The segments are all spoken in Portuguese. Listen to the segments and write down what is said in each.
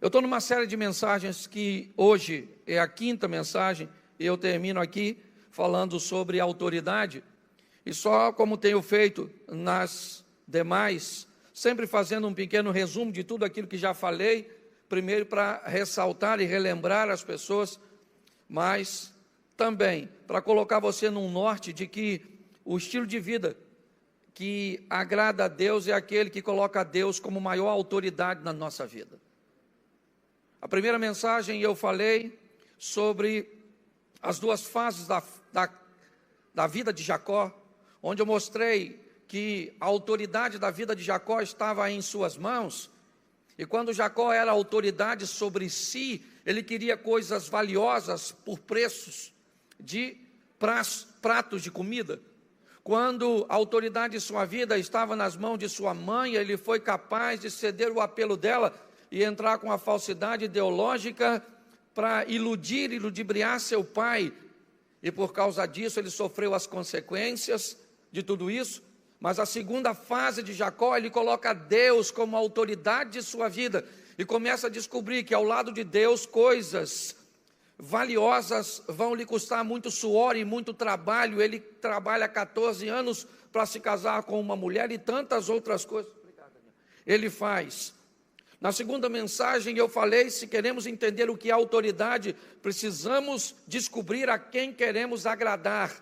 Eu estou numa série de mensagens que hoje é a quinta mensagem, e eu termino aqui falando sobre autoridade, e só como tenho feito nas demais, sempre fazendo um pequeno resumo de tudo aquilo que já falei, primeiro para ressaltar e relembrar as pessoas, mas também para colocar você num norte de que o estilo de vida que agrada a Deus é aquele que coloca a Deus como maior autoridade na nossa vida. A primeira mensagem eu falei sobre as duas fases da vida de Jacó, onde eu mostrei que a autoridade da vida de Jacó estava em suas mãos, e quando Jacó era autoridade sobre si, ele queria coisas valiosas por preços de pratos de comida. Quando a autoridade de sua vida estava nas mãos de sua mãe, ele foi capaz de ceder o apelo dela e entrar com a falsidade ideológica para iludir e ludibriar seu pai. E por causa disso ele sofreu as consequências de tudo isso. Mas a segunda fase de Jacó, ele coloca Deus como autoridade de sua vida e começa a descobrir que ao lado de Deus coisas valiosas vão lhe custar muito suor e muito trabalho. Ele trabalha 14 anos para se casar com uma mulher e tantas outras coisas ele faz. Na segunda mensagem eu falei, se queremos entender o que é autoridade, precisamos descobrir a quem queremos agradar.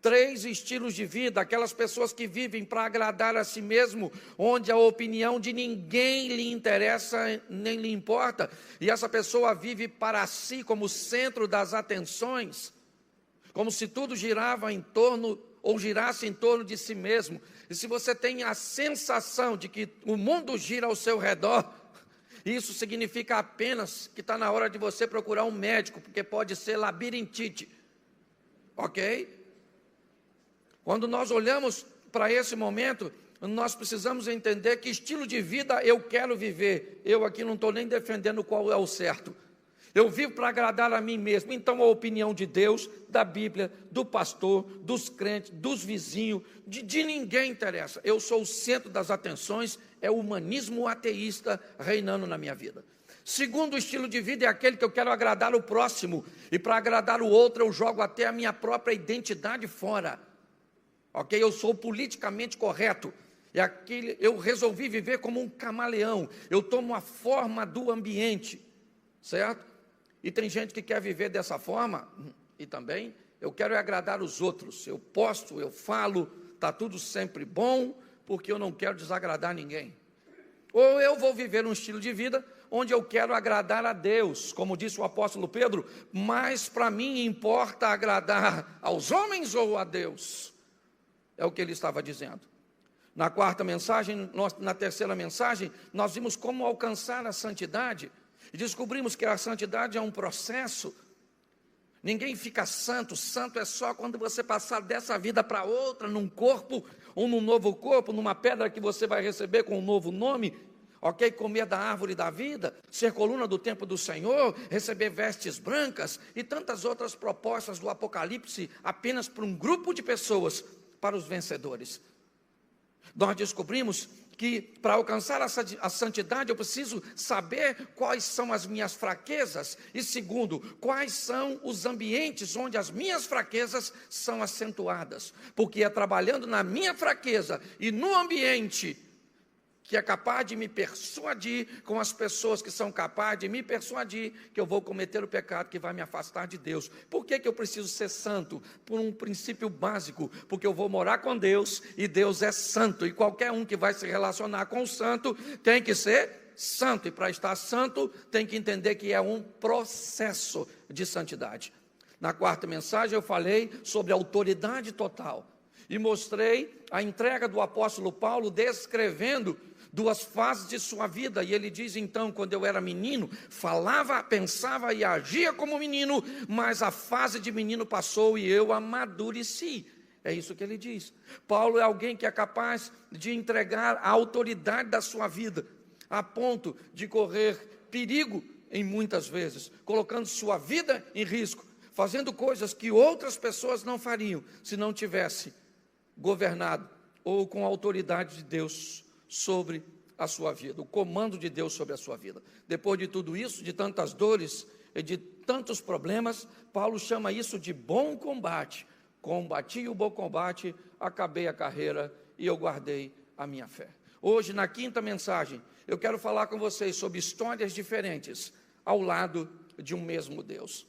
3 estilos de vida, aquelas pessoas que vivem para agradar a si mesmo, onde a opinião de ninguém lhe interessa nem lhe importa, e essa pessoa vive para si como centro das atenções, como se tudo girava em torno ou girasse em torno de si mesmo. E se você tem a sensação de que o mundo gira ao seu redor, isso significa apenas que está na hora de você procurar um médico, porque pode ser labirintite, ok? Quando nós olhamos para esse momento, nós precisamos entender que estilo de vida eu quero viver. Eu aqui não estou nem defendendo qual é o certo. Eu vivo para agradar a mim mesmo. Então a opinião de Deus, da Bíblia, do pastor, dos crentes, dos vizinhos, de ninguém interessa. Eu sou o centro das atenções, é o humanismo ateísta reinando na minha vida. Segundo estilo de vida é aquele que eu quero agradar o próximo, e para agradar o outro eu jogo até a minha própria identidade fora. Ok? Eu sou politicamente correto. Eu resolvi viver como um camaleão. Eu tomo a forma do ambiente, certo? E tem gente que quer viver dessa forma, e também eu quero agradar os outros. Eu posto, eu falo, está tudo sempre bom, porque eu não quero desagradar ninguém. Ou eu vou viver um estilo de vida onde eu quero agradar a Deus, como disse o apóstolo Pedro, mas para mim importa agradar aos homens ou a Deus? É o que ele estava dizendo. Na quarta mensagem, na terceira mensagem, nós vimos como alcançar a santidade. E descobrimos que a santidade é um processo. Ninguém fica santo. Santo é só quando você passar dessa vida para outra, num corpo, ou num novo corpo, numa pedra que você vai receber com um novo nome. Ok? Comer da árvore da vida, ser coluna do templo do Senhor, receber vestes brancas e tantas outras propostas do Apocalipse apenas para um grupo de pessoas, para os vencedores. Nós descobrimos que para alcançar a santidade eu preciso saber quais são as minhas fraquezas e segundo, quais são os ambientes onde as minhas fraquezas são acentuadas, porque é trabalhando na minha fraqueza e no ambiente que é capaz de me persuadir com as pessoas que são capazes de me persuadir que eu vou cometer o pecado que vai me afastar de Deus. Por que eu preciso ser santo? Por um princípio básico, porque eu vou morar com Deus e Deus é santo, e qualquer um que vai se relacionar com o santo tem que ser santo, e para estar santo tem que entender que é um processo de santidade. Na quarta mensagem eu falei sobre autoridade total e mostrei a entrega do apóstolo Paulo descrevendo 2 fases de sua vida, e ele diz então, quando eu era menino, falava, pensava e agia como menino, mas a fase de menino passou e eu amadureci. É isso que ele diz. Paulo é alguém que é capaz de entregar a autoridade da sua vida, a ponto de correr perigo em muitas vezes, colocando sua vida em risco, fazendo coisas que outras pessoas não fariam, se não tivesse governado ou com a autoridade de Deus sobre a sua vida, o comando de Deus sobre a sua vida. Depois de tudo isso, de tantas dores e de tantos problemas, Paulo chama isso de bom combate. Combati o bom combate, acabei a carreira e eu guardei a minha fé. Hoje, na quinta mensagem, eu quero falar com vocês sobre histórias diferentes ao lado de um mesmo Deus.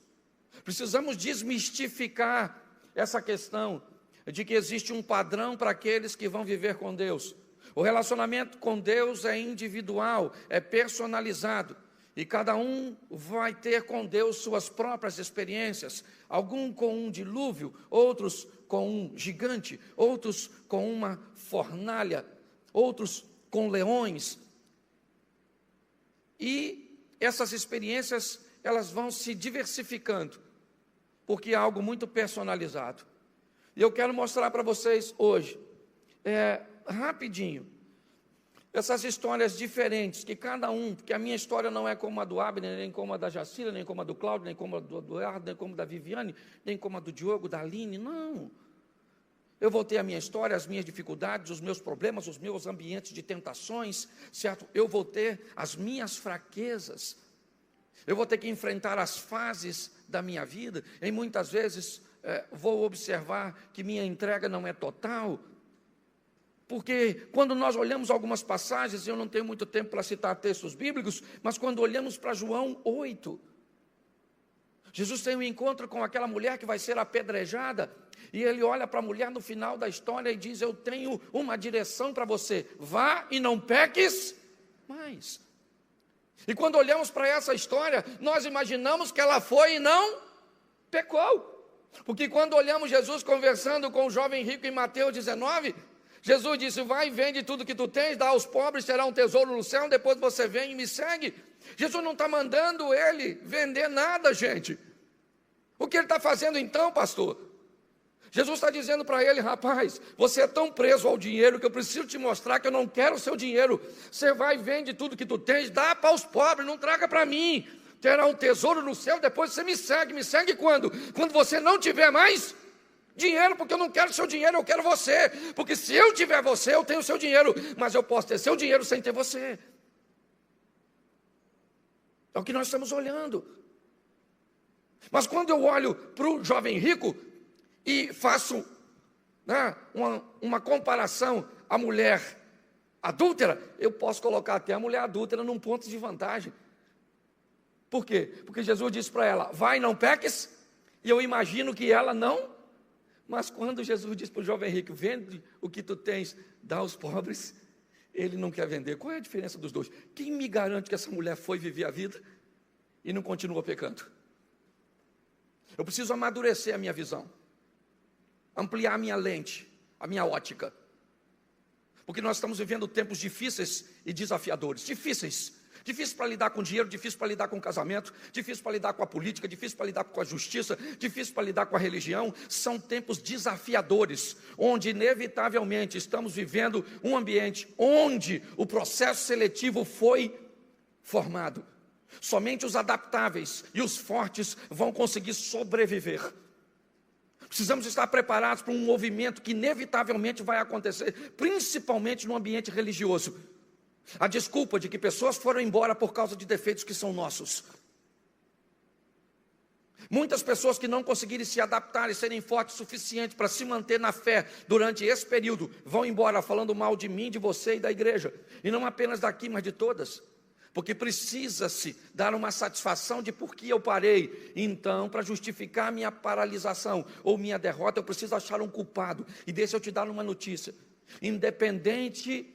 Precisamos desmistificar essa questão de que existe um padrão para aqueles que vão viver com Deus. O relacionamento com Deus é individual, é personalizado, e cada um vai ter com Deus suas próprias experiências, alguns com um dilúvio, outros com um gigante, outros com uma fornalha, outros com leões. E essas experiências, elas vão se diversificando, porque é algo muito personalizado. E eu quero mostrar para vocês hoje, rapidinho, essas histórias diferentes, que cada um, porque a minha história não é como a do Abner, nem como a da Jacira, nem como a do Cláudio, nem como a do Eduardo, nem como a da Viviane, nem como a do Diogo, da Aline, não. Eu vou ter a minha história, as minhas dificuldades, os meus problemas, os meus ambientes de tentações, certo? Eu vou ter as minhas fraquezas, eu vou ter que enfrentar as fases da minha vida, e muitas vezes vou observar que minha entrega não é total, porque quando nós olhamos algumas passagens, eu não tenho muito tempo para citar textos bíblicos, mas quando olhamos para João 8, Jesus tem um encontro com aquela mulher que vai ser apedrejada, e ele olha para a mulher no final da história e diz: eu tenho uma direção para você, vá e não peques mais. E quando olhamos para essa história, nós imaginamos que ela foi e não pecou, porque quando olhamos Jesus conversando com o jovem rico em Mateus 19, Jesus disse: vai e vende tudo que tu tens, dá aos pobres, terá um tesouro no céu, depois você vem e me segue. Jesus não está mandando ele vender nada, gente. O que ele está fazendo então, pastor? Jesus está dizendo para ele: rapaz, você é tão preso ao dinheiro que eu preciso te mostrar que eu não quero o seu dinheiro. Você vai e vende tudo que tu tens, dá para os pobres, não traga para mim. Terá um tesouro no céu, depois você me segue. Me segue quando? Quando você não tiver mais dinheiro, porque eu não quero seu dinheiro, eu quero você. Porque se eu tiver você, eu tenho seu dinheiro, mas eu posso ter seu dinheiro sem ter você. É o que nós estamos olhando. Mas quando eu olho para o jovem rico e faço uma comparação à mulher adúltera, eu posso colocar até a mulher adúltera num ponto de vantagem. Por quê? Porque Jesus disse para ela: vai, não peques, e eu imagino que ela não. Mas quando Jesus diz para o jovem rico: vende o que tu tens, dá aos pobres, ele não quer vender. Qual é a diferença dos dois? Quem me garante que essa mulher foi viver a vida e não continua pecando? Eu preciso amadurecer a minha visão, ampliar a minha lente, a minha ótica, porque nós estamos vivendo tempos difíceis e desafiadores. Difícil para lidar com dinheiro, difícil para lidar com o casamento, difícil para lidar com a política, difícil para lidar com a justiça, difícil para lidar com a religião. São tempos desafiadores, onde inevitavelmente estamos vivendo um ambiente onde o processo seletivo foi formado. Somente os adaptáveis e os fortes vão conseguir sobreviver. Precisamos estar preparados para um movimento que inevitavelmente vai acontecer, principalmente no ambiente religioso. A desculpa de que pessoas foram embora por causa de defeitos que são nossos. Muitas pessoas que não conseguirem se adaptar e serem fortes o suficiente para se manter na fé durante esse período, vão embora falando mal de mim, de você e da igreja. E não apenas daqui, mas de todas. Porque precisa-se dar uma satisfação de por que eu parei. Então, para justificar minha paralisação ou minha derrota, eu preciso achar um culpado. E deixa eu te dar uma notícia. Independente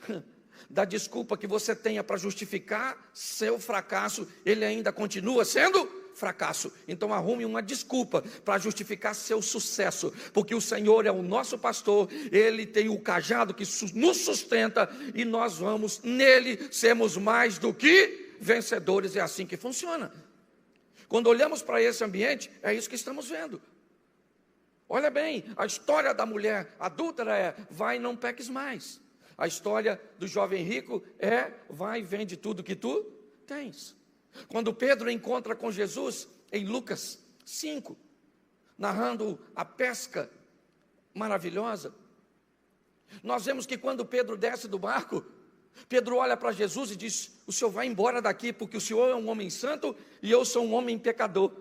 da desculpa que você tenha para justificar seu fracasso, ele ainda continua sendo fracasso. Então arrume uma desculpa para justificar seu sucesso, porque o Senhor é o nosso pastor, Ele tem o cajado que nos sustenta, e nós vamos nele sermos mais do que vencedores. É assim que funciona. Quando olhamos para esse ambiente, é isso que estamos vendo. Olha bem, a história da mulher adúltera é: vai e não peques mais. A história do jovem rico é: vai e vende tudo que tu tens. Quando Pedro encontra com Jesus em Lucas 5, narrando a pesca maravilhosa, nós vemos que quando Pedro desce do barco, Pedro olha para Jesus e diz: o senhor vai embora daqui, porque o senhor é um homem santo e eu sou um homem pecador.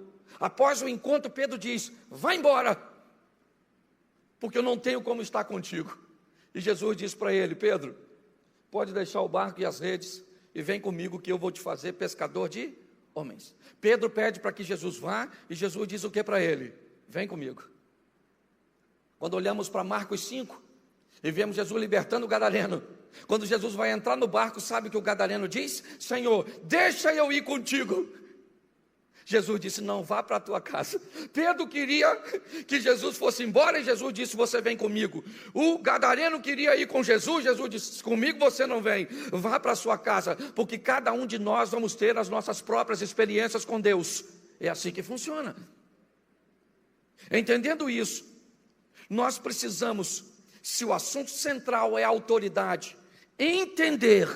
Após o encontro, Pedro diz: vai embora, porque eu não tenho como estar contigo. E Jesus diz para ele: Pedro, pode deixar o barco e as redes e vem comigo que eu vou te fazer pescador de homens. Pedro pede para que Jesus vá e Jesus diz o que para ele? Vem comigo. Quando olhamos para Marcos 5 e vemos Jesus libertando o gadareno, quando Jesus vai entrar no barco, sabe o que o gadareno diz? Senhor, deixa eu ir contigo. Jesus disse: não, vá para a tua casa. Pedro queria que Jesus fosse embora e Jesus disse: você vem comigo. O gadareno queria ir com Jesus, Jesus disse: comigo você não vem, vá para a sua casa, porque cada um de nós vamos ter as nossas próprias experiências com Deus. É assim que funciona. Entendendo isso, nós precisamos, se o assunto central é a autoridade, entender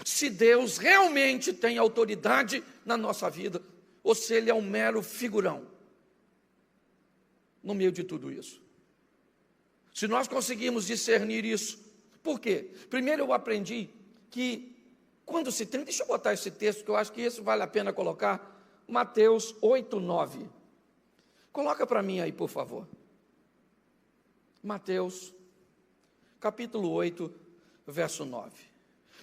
se Deus realmente tem autoridade na nossa vida, ou se Ele é um mero figurão no meio de tudo isso. Se nós conseguirmos discernir isso, por quê? Primeiro eu aprendi que quando se tem, deixa eu botar esse texto, que eu acho que isso vale a pena colocar, Mateus 8:9. Coloca para mim aí, por favor. Mateus, capítulo 8, verso 9.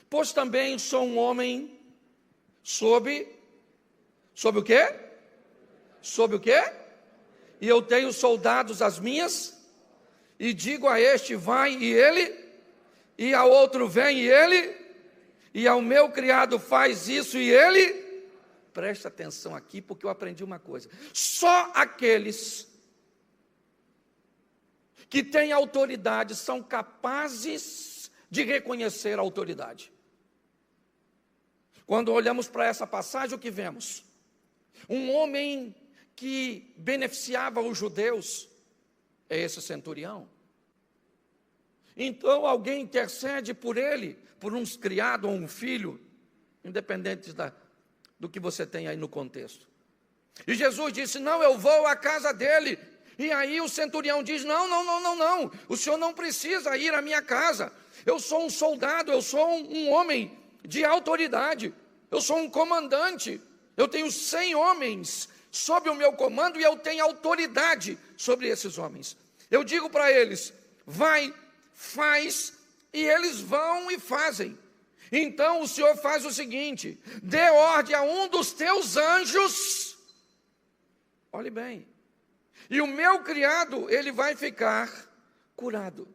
Pois também sou um homem sob o quê? Sob o quê? E eu tenho soldados às minhas, e digo a este, vai, e ele, e a outro, vem, e ele, e ao meu criado, faz isso, e ele. Presta atenção aqui, porque eu aprendi uma coisa: só aqueles que têm autoridade são capazes de reconhecer a autoridade. Quando olhamos para essa passagem, o que vemos? Um homem que beneficiava os judeus, é esse centurião. Então alguém intercede por ele, por um criado ou um filho, independente do que você tem aí no contexto. E Jesus disse: não, eu vou à casa dele. E aí o centurião diz: não, o senhor não precisa ir à minha casa. Eu sou um soldado, eu sou um homem de autoridade, eu sou um comandante, eu tenho 100 homens sob o meu comando e eu tenho autoridade sobre esses homens. Eu digo para eles: vai, faz, e eles vão e fazem. Então o Senhor faz o seguinte: dê ordem a um dos teus anjos, olhe bem, e o meu criado, ele vai ficar curado.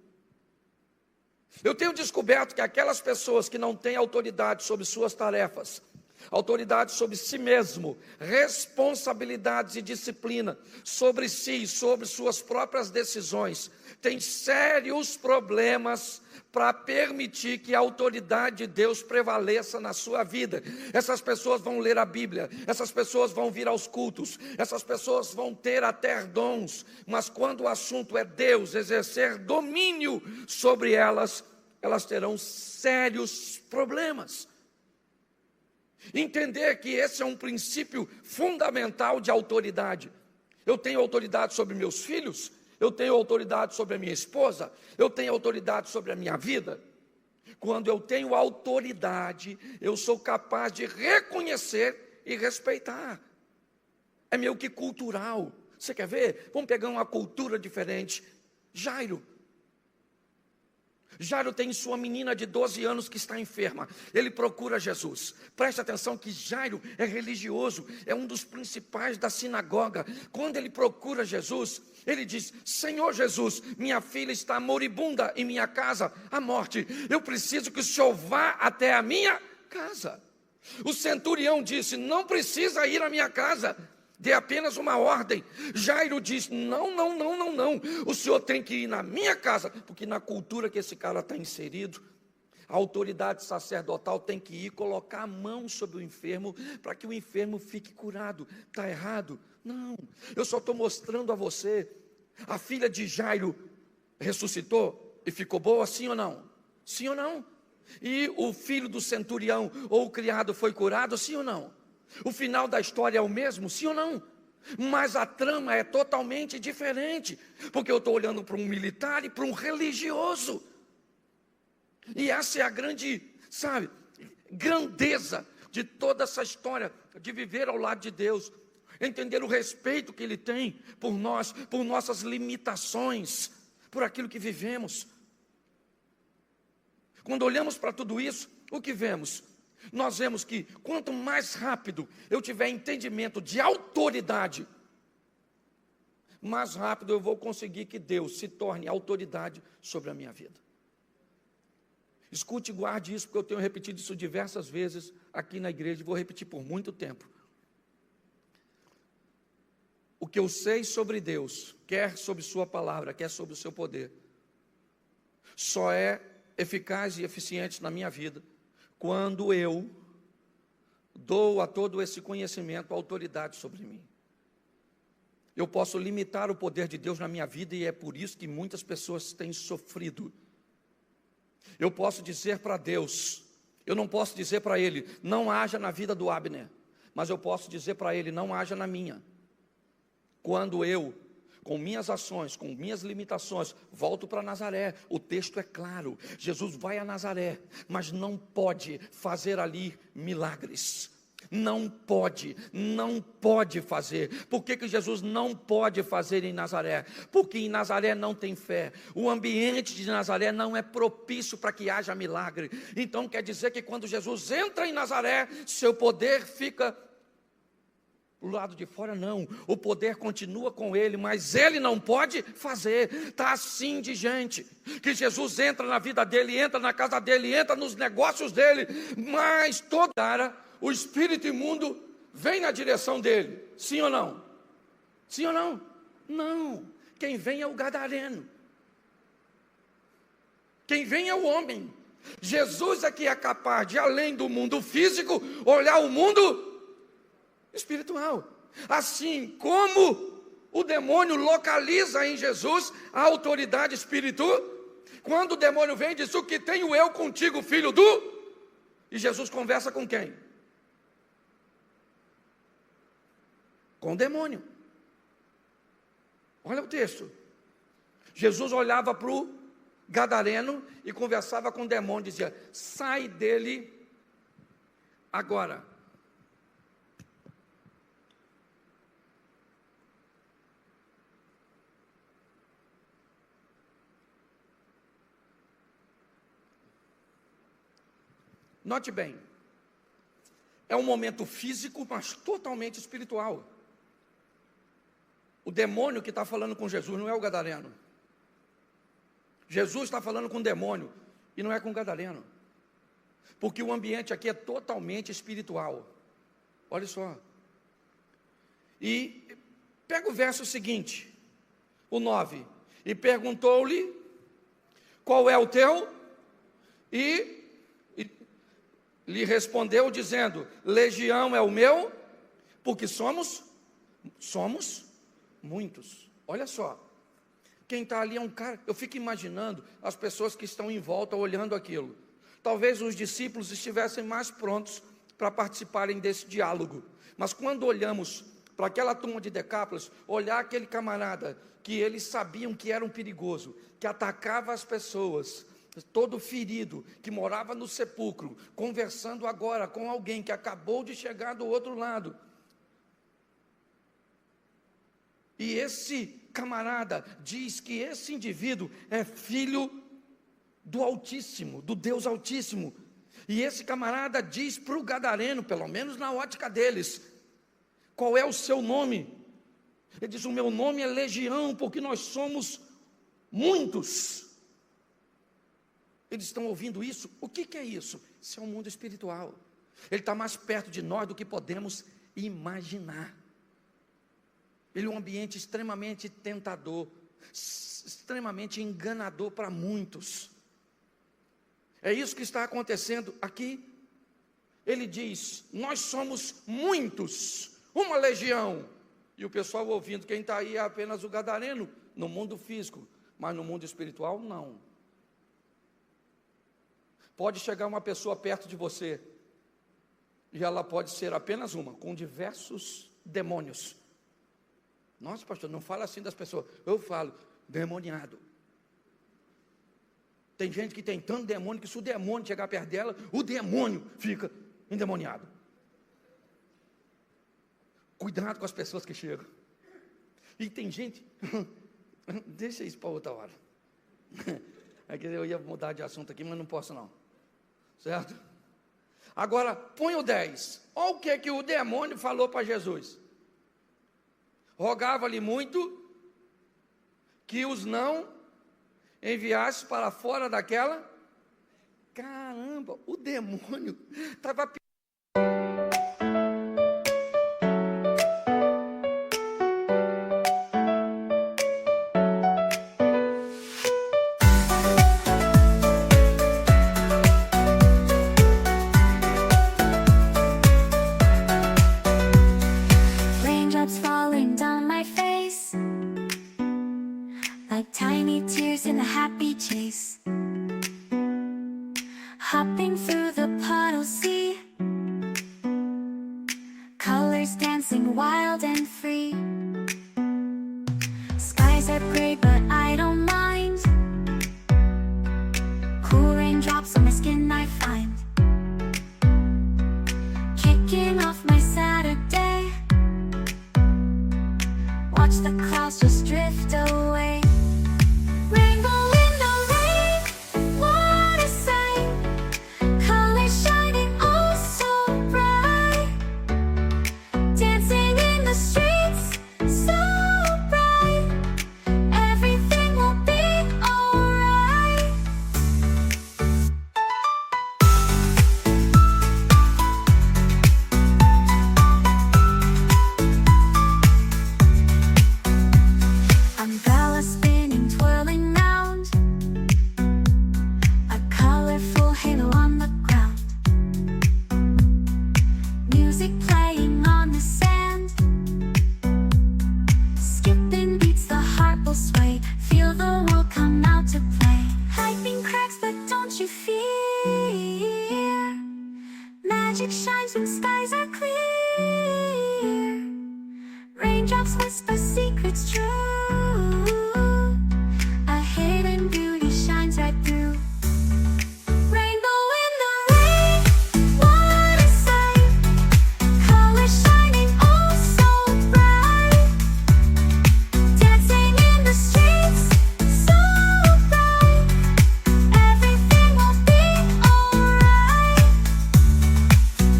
Eu tenho descoberto que aquelas pessoas que não têm autoridade sobre suas tarefas, autoridade sobre si mesmo, responsabilidades e disciplina sobre si, sobre suas próprias decisões, têm sérios problemas para permitir que a autoridade de Deus prevaleça na sua vida. Essas pessoas vão ler a Bíblia, essas pessoas vão vir aos cultos, essas pessoas vão ter até dons, mas quando o assunto é Deus exercer domínio sobre elas, elas terão sérios problemas. Entender que esse é um princípio fundamental de autoridade. Eu tenho autoridade sobre meus filhos, eu tenho autoridade sobre a minha esposa, eu tenho autoridade sobre a minha vida. Quando eu tenho autoridade, eu sou capaz de reconhecer e respeitar. É meio que cultural. Você quer ver? Vamos pegar uma cultura diferente. Jairo tem sua menina de 12 anos que está enferma. Ele procura Jesus. Preste atenção que Jairo é religioso, é um dos principais da sinagoga. Quando ele procura Jesus, ele diz: Senhor Jesus, minha filha está moribunda em minha casa, à morte. Eu preciso que o Senhor vá até a minha casa. O centurião disse: não precisa ir à minha casa, dê apenas uma ordem. Jairo diz: não, o senhor tem que ir na minha casa, porque na cultura que esse cara está inserido, a autoridade sacerdotal tem que ir colocar a mão sobre o enfermo, para que o enfermo fique curado. Está errado? Não, eu só estou mostrando a você. A filha de Jairo ressuscitou e ficou boa, sim ou não? Sim ou não? E o filho do centurião ou o criado foi curado, sim ou não? O final da história é o mesmo, sim ou não? Mas a trama é totalmente diferente, porque eu estou olhando para um militar e para um religioso. E essa é a grande sabe, grandeza de toda essa história de viver ao lado de Deus, entender o respeito que Ele tem por nós, por nossas limitações, por aquilo que vivemos. Quando olhamos para tudo isso, o que vemos? Nós vemos que quanto mais rápido eu tiver entendimento de autoridade, mais rápido eu vou conseguir que Deus se torne autoridade sobre a minha vida. Escute e guarde isso, porque eu tenho repetido isso diversas vezes aqui na igreja, e vou repetir por muito tempo. O que eu sei sobre Deus, quer sobre sua palavra, quer sobre o seu poder, só é eficaz e eficiente na minha vida quando eu dou a todo esse conhecimento autoridade sobre mim. Eu posso limitar o poder de Deus na minha vida, e é por isso que muitas pessoas têm sofrido. Eu posso dizer para Deus, eu não posso dizer para Ele, não haja na vida do Abner, mas eu posso dizer para Ele, não haja na minha. Quando eu, com minhas ações, com minhas limitações, volto para Nazaré, o texto é claro, Jesus vai a Nazaré, mas não pode fazer ali milagres. Não pode fazer. Por que Jesus não pode fazer em Nazaré? Porque em Nazaré não tem fé. O ambiente de Nazaré não é propício para que haja milagre. Então quer dizer que quando Jesus entra em Nazaré, seu poder fica do lado de fora. Não, o poder continua com ele, mas ele não pode fazer. Está assim de gente, que Jesus entra na vida dele, entra na casa dele, entra nos negócios dele, mas toda cara, o espírito imundo vem na direção dele. Sim ou não? Sim ou não? Não, quem vem é o gadareno, quem vem é o homem. Jesus é que é capaz de, além do mundo físico, olhar o mundo espiritual. Assim como o demônio localiza em Jesus a autoridade espiritual, quando o demônio vem e diz, o que tenho eu contigo, filho do... E Jesus conversa com quem? Com o demônio. Olha o texto. Jesus olhava para o gadareno e conversava com o demônio, dizia, sai dele agora. Note bem, é um momento físico, mas totalmente espiritual. O demônio que está falando com Jesus não é o gadareno. Jesus está falando com o demônio e não é com o gadareno. Porque o ambiente aqui é totalmente espiritual. Olha só. E pega o verso seguinte, o 9. E perguntou-lhe, qual é o teu? E lhe respondeu dizendo, legião é o meu, porque somos muitos. Olha só, quem está ali é um cara, eu fico imaginando as pessoas que estão em volta olhando aquilo. Talvez os discípulos estivessem mais prontos para participarem desse diálogo, mas quando olhamos para aquela turma de Decápolis, olhar aquele camarada que eles sabiam que era um perigoso, que atacava as pessoas, todo ferido, que morava no sepulcro, conversando agora com alguém que acabou de chegar do outro lado. E esse camarada diz que esse indivíduo é filho do Altíssimo, do Deus Altíssimo. E esse camarada diz para o gadareno, pelo menos na ótica deles, qual é o seu nome? Ele diz, o meu nome é Legião, porque nós somos muitos. Eles estão ouvindo isso? O que é isso? Isso é um mundo espiritual. Ele está mais perto de nós do que podemos imaginar. Ele é um ambiente extremamente tentador, extremamente enganador para muitos. É isso que está acontecendo aqui. Ele diz, nós somos muitos, uma legião. E o pessoal ouvindo, quem está aí é apenas o gadareno, no mundo físico, mas no mundo espiritual, não. Pode chegar uma pessoa perto de você, e ela pode ser apenas uma, com diversos demônios. Nossa, pastor, não fala assim das pessoas. Eu falo, demoniado. Tem gente que tem tanto demônio que se o demônio chegar perto dela, o demônio fica endemoniado. Cuidado com as pessoas que chegam. E tem gente, deixa isso para outra hora. É que eu ia mudar de assunto aqui, mas não posso não. Certo? Agora, põe o 10. Olha o que o demônio falou para Jesus. Rogava-lhe muito que os não enviasse para fora daquela. Caramba, o demônio estava pedindo. Hopping through the puddle sea, colors dancing wild and free. Skies are gray but I don't mind. Cool raindrops on my skin I find. Kicking off my Saturday, watch the clouds just drift away. Rainbow in the rain, what a sight. Colors shining oh so bright. Dancing in the streets, so bright. Everything will be alright. Umbrella spinning, twirling round. A colorful halo on the ground. Music playing on the sand. Skipping beats, the heart will sway. Feel the world come out to play. Lightning cracks, but don't you fear. Magic shines when skies are clear. Raindrops whisper secrets true. A hidden beauty shines right through. Rainbow in the rain, what a sight. Colors shining oh so bright. Dancing in the streets, so bright. Everything will be alright.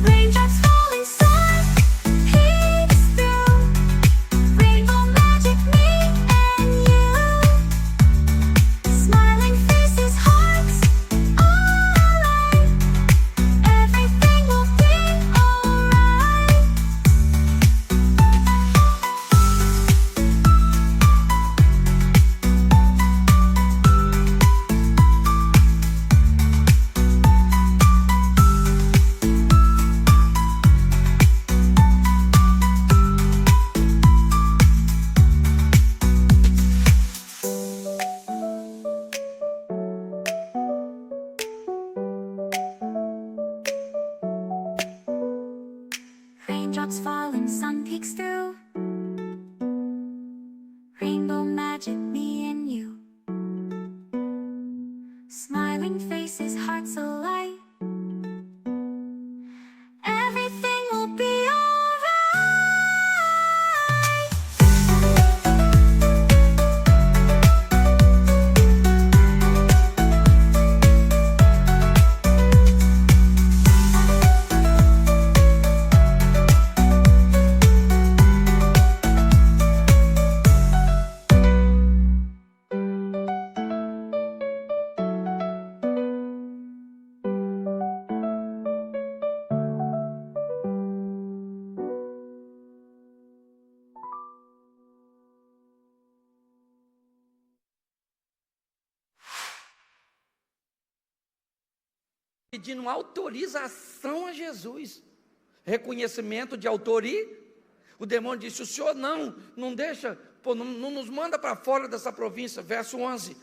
Raindrops falling soft, peeks through. Rainbow magic, me and you. Smiling faces, hearts, alright. Everything will be alright. Raindrops falling, sun peeks through. Rainbow magic, me and you. Smiling faces, hearts alight. Everything will be alright. Pedindo autorização a Jesus, reconhecimento de autoria. O demônio disse: o senhor não deixa, pô, não nos manda para fora dessa província. Verso 11.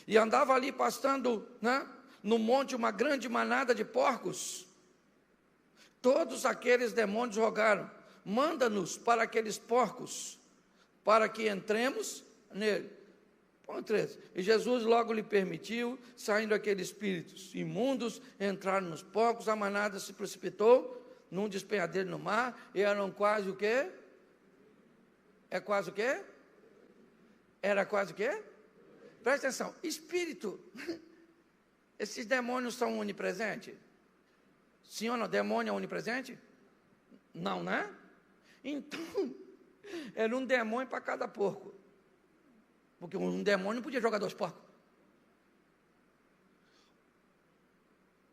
E andava ali pastando, né, no monte uma grande manada de porcos. Todos aqueles demônios rogaram: manda-nos para aqueles porcos, para que entremos nele. Ponto 13. E Jesus logo lhe permitiu, saindo aqueles espíritos imundos, entraram nos porcos, a manada se precipitou num despenhadeiro no mar, e eram quase o quê? É quase o quê? Era quase o quê? Presta atenção, espírito, esses demônios são onipresentes? Sim ou não? Demônio é onipresente? Não, né? Então, era um demônio para cada porco. Porque um demônio não podia jogar 2 porcos.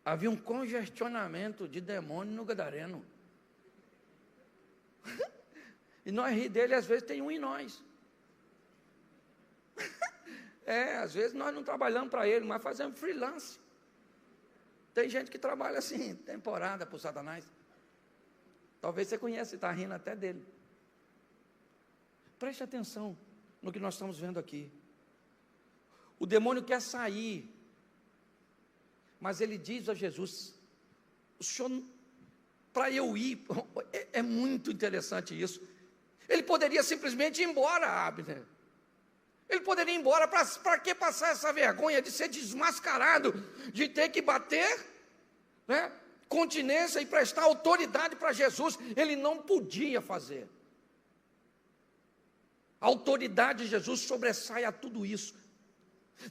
Havia um congestionamento de demônio no gadareno. E nós rir dele, às vezes tem um em nós. Às vezes nós não trabalhamos para ele, mas fazemos freelance. Tem gente que trabalha assim, temporada para o Satanás. Talvez você conheça e está rindo até dele. Preste atenção no que nós estamos vendo aqui. O demônio quer sair, mas ele diz a Jesus: o senhor, para eu ir, é muito interessante isso. Ele poderia simplesmente ir embora, Abner. Ele poderia ir embora, para que passar essa vergonha de ser desmascarado, de ter que bater, né, continência e prestar autoridade para Jesus. Ele não podia fazer. A autoridade de Jesus sobressai a tudo isso.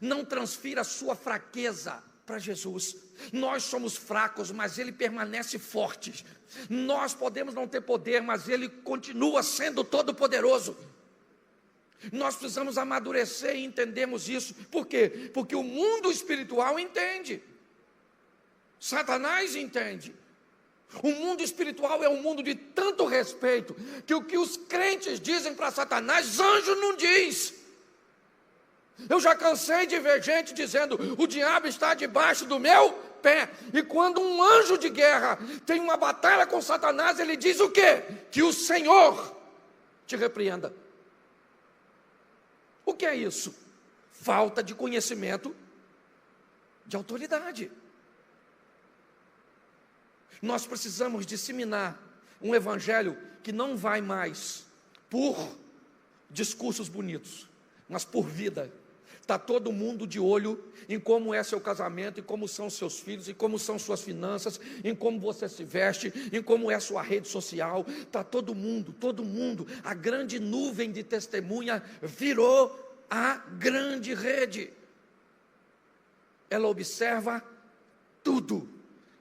Não transfira a sua fraqueza para Jesus. Nós somos fracos, mas Ele permanece forte. Nós podemos não ter poder, mas Ele continua sendo todo-poderoso. Nós precisamos amadurecer e entendermos isso. Por quê? Porque o mundo espiritual entende. Satanás entende. O mundo espiritual é um mundo de tanto respeito, que o que os crentes dizem para Satanás, anjo não diz. Eu já cansei de ver gente dizendo: o diabo está debaixo do meu pé. E quando um anjo de guerra tem uma batalha com Satanás, ele diz o quê? Que o Senhor te repreenda. O que é isso? Falta de conhecimento de autoridade. Nós precisamos disseminar um evangelho que não vai mais por discursos bonitos, mas por vida. Está todo mundo de olho em como é seu casamento, em como são seus filhos, em como são suas finanças, em como você se veste, em como é sua rede social. Está todo mundo. A grande nuvem de testemunha virou a grande rede. Ela observa tudo.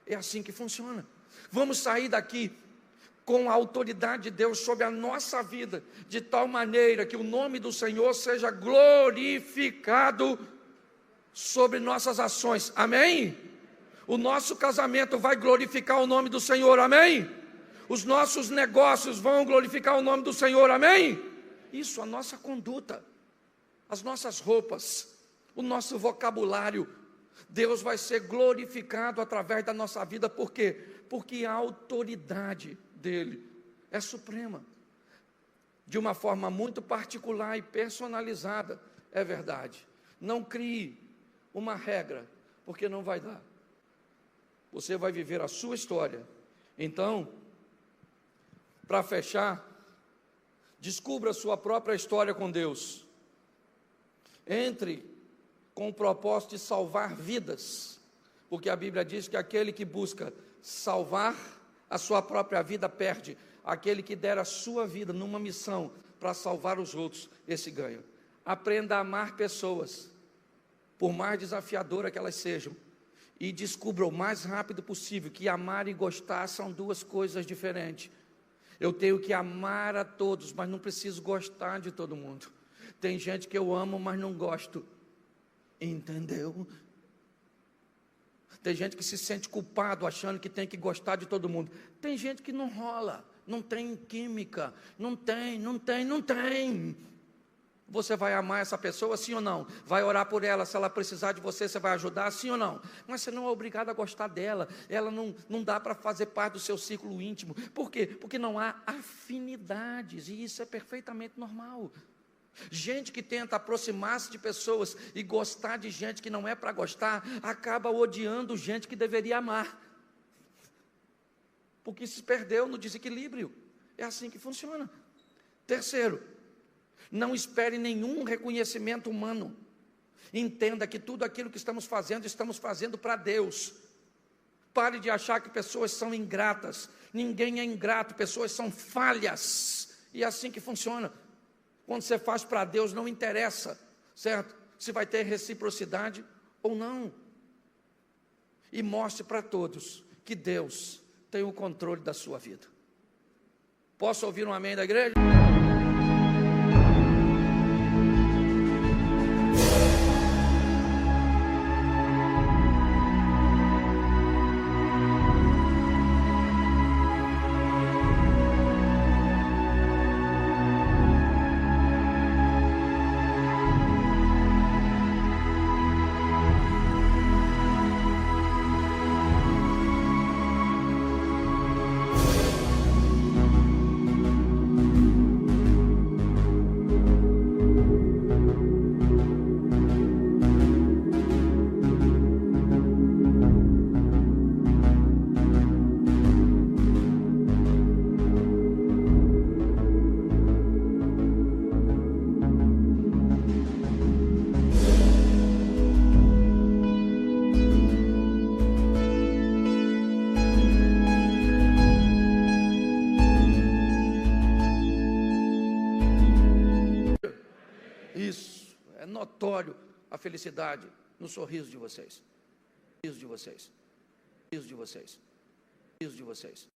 É assim que funciona. Vamos sair daqui com a autoridade de Deus sobre a nossa vida, de tal maneira que o nome do Senhor seja glorificado sobre nossas ações. Amém? O nosso casamento vai glorificar o nome do Senhor. Amém? Os nossos negócios vão glorificar o nome do Senhor. Amém? Isso, a nossa conduta, as nossas roupas, o nosso vocabulário, Deus vai ser glorificado através da nossa vida. Por quê? Porque a autoridade dele é suprema, de uma forma muito particular e personalizada. É verdade. Não crie uma regra, porque não vai dar. Você vai viver a sua história. Então, para fechar, descubra a sua própria história com Deus. Entre com o propósito de salvar vidas, porque a Bíblia diz que aquele que busca salvar a sua própria vida perde. Aquele que der a sua vida numa missão para salvar os outros, esse ganha. Aprenda a amar pessoas, por mais desafiadora que elas sejam, e descubra o mais rápido possível que amar e gostar são duas coisas diferentes. Eu tenho que amar a todos, mas não preciso gostar de todo mundo. Tem gente que eu amo, mas não gosto. Entendeu? Tem gente que se sente culpado, achando que tem que gostar de todo mundo. Tem gente que não rola, não tem química, não tem. Você vai amar essa pessoa, sim ou não? Vai orar por ela, se ela precisar de você, você vai ajudar, sim ou não? Mas você não é obrigado a gostar dela, ela não dá para fazer parte do seu círculo íntimo. Por quê? Porque não há afinidades, e isso é perfeitamente normal. Gente que tenta aproximar-se de pessoas e gostar de gente que não é para gostar, acaba odiando gente que deveria amar, porque se perdeu no desequilíbrio. É assim que funciona. Terceiro, não espere nenhum reconhecimento humano Entenda que tudo aquilo que estamos fazendo para Deus. Pare de achar que pessoas são ingratas. Ninguém é ingrato, pessoas são falhas. E é assim que funciona. Quando você faz para Deus, não interessa, certo? Se vai ter reciprocidade ou não. E mostre para todos que Deus tem o controle da sua vida. Posso ouvir um amém da igreja? Isso, é notório a felicidade no sorriso de vocês. Sorriso de vocês. Sorriso de vocês. Sorriso de vocês.